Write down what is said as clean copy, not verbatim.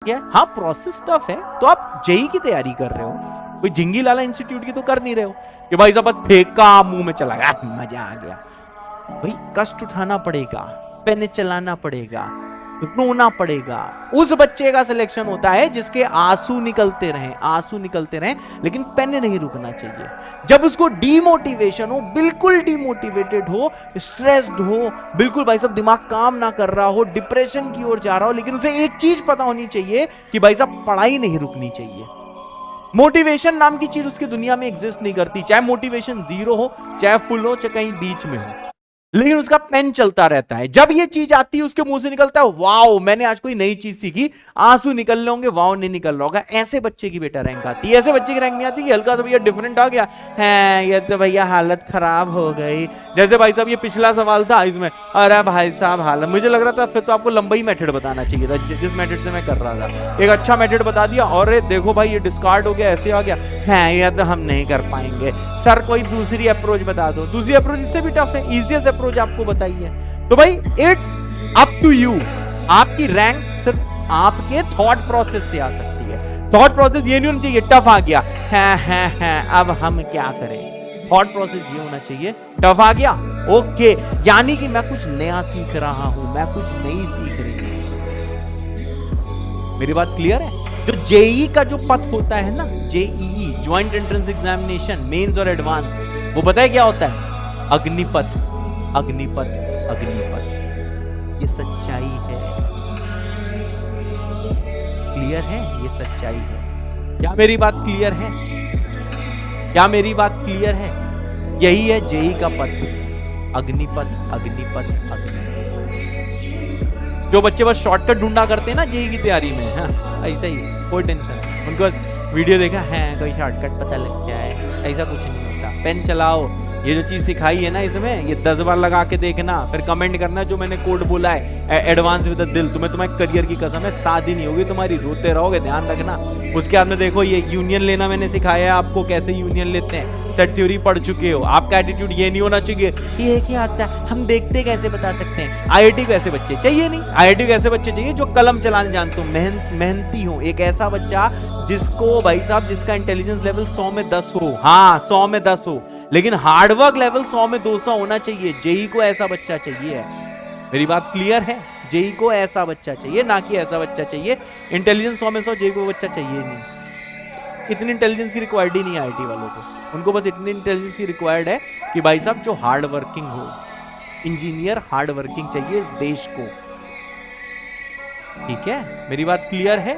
क्या है, हाँ प्रोसेस टफ है, तो आप जेई की तैयारी कर रहे हो, कोई झिंगी लाला इंस्टीट्यूट की तो कर नहीं रहे हो कि भाई साहब फेंका मुंह में चला गया मजा आ गया। भाई कष्ट उठाना पड़ेगा, पेन चलाना पड़ेगा, रोना पड़ेगा। उस बच्चे का सिलेक्शन होता है जिसके आंसू निकलते रहें, आंसू निकलते रहें, लेकिन पेन नहीं रुकना चाहिए। जब उसको डीमोटिवेशन हो, बिल्कुल डीमोटिवेटेड हो, स्ट्रेस्ड हो, बिल्कुल भाई साहब दिमाग काम ना कर रहा हो, डिप्रेशन की ओर जा रहा हो, लेकिन उसे एक चीज पता होनी चाहिए कि भाई साहब पढ़ाई नहीं रुकनी चाहिए। मोटिवेशन नाम की चीज उसकी दुनिया में एग्जिस्ट नहीं करती, चाहे मोटिवेशन 0 हो, चाहे फुल हो, चाहे कहीं बीच में हो, लेकिन उसका पेन चलता रहता है। जब ये चीज आती है उसके मुंह से निकलता है वाओ मैंने आज कोई नई चीज सीखी, आंसू निकल रहे होंगे, वाओ नहीं निकल रहा होगा। ऐसे बच्चे की बेटा रैंक आती है, ऐसे बच्चे की रैंक नहीं आती कि हल्का सा भैया डिफरेंट आ गया है, ये तो भैया हालत खराब हो गई। जैसे भाई साहब ये पिछला सवाल था इसमें, अरे भाई साहब हालत, मुझे लग रहा था फिर तो आपको लंबा ही मेथड बताना चाहिए था जिस मेथड से मैं कर रहा था। एक अच्छा मेथड बता दिया और देखो भाई ये डिस्कार्ड हो गया, ऐसे आ गया है, ये तो हम नहीं कर पाएंगे सर, कोई दूसरी अप्रोच बता दो। दूसरी अप्रोच इससे भी टफ है, इजीएस्ट अप्रोच आपको बताइए। तो भाई इट्स अप टू यू, आपकी रैंक सिर्फ आपके थॉट प्रोसेस से आ सकती है। थॉट प्रोसेस ये नहीं होना चाहिए टफ आ गया है अब हम क्या करें, थॉट प्रोसेस ये होना चाहिए टफ आ गया ओके, यानी कि मैं कुछ नया सीख रहा हूं, मैं कुछ नई सीख रही हूं। मेरी बात क्लियर है? तो जेई का जो पथ होता है ना, JEE joint entrance examination, mains और एडवांस, वो पता है क्या होता है? अग्निपथ, अग्निपथ, अग्निपथ। ये सच्चाई है, क्लियर है? ये सच्चाई है। क्या मेरी बात क्लियर है? क्या मेरी बात क्लियर है? यही है जेई का पथ, अग्निपथ, अग्निपथ, अग्निपथ। जो बच्चे बस शॉर्टकट ढूंढा करते हैं ना जेई की तैयारी में, हाँ ऐसा ही, कोई टेंशन, उनको बस वीडियो देखा है कोई शॉर्टकट पता लग जाए, ऐसा कुछ नहीं होता। पेन चलाओ, ये जो चीज सिखाई है ना इसमें, ये 10 बार लगा के देखना, फिर कमेंट करना जो मैंने कोड बोला है एडवांस विद द दिल, तुम्हारे करियर की कसम है शादी नहीं होगी तुम्हारी, रोते रहोगे, ध्यान रखना। उसके बाद में देखो ये यूनियन लेना मैंने सिखाया है आपको, कैसे यूनियन लेते हैं, सेट थ्योरी पढ़ चुके हो। आपका एटीट्यूड ये नहीं होना चाहिए ये क्या आता है हम देखते कैसे बता सकते हैं। आईआईटी को ऐसे बच्चे चाहिए नहीं, आईआईटी को ऐसे बच्चे चाहिए जो कलम चलाने जानते हो, मेहनती हो, एक ऐसा बच्चा जिसको भाई साहब जिसका इंटेलिजेंस लेवल 100 में 10 हो, हाँ 100 में 10 हो, लेकिन हार्डवर्क लेवल 100 में 200 होना चाहिए। जेई को ऐसा बच्चा चाहिए। मेरी बात क्लियर है? जेई को ऐसा बच्चा चाहिए, ना कि ऐसा बच्चा चाहिए इंटेलिजेंस 100 में 100, जेई को बच्चा चाहिए नहीं। इतनी इंटेलिजेंस की रिक्वायर्ड ही नहीं है आईटी वालों को, उनको बस इतनी इंटेलिजेंस की रिक्वायर्ड है कि भाई साहब जो हार्ड वर्किंग हो, इंजीनियर हार्ड वर्किंग चाहिए इस देश को। ठीक है, मेरी बात क्लियर है?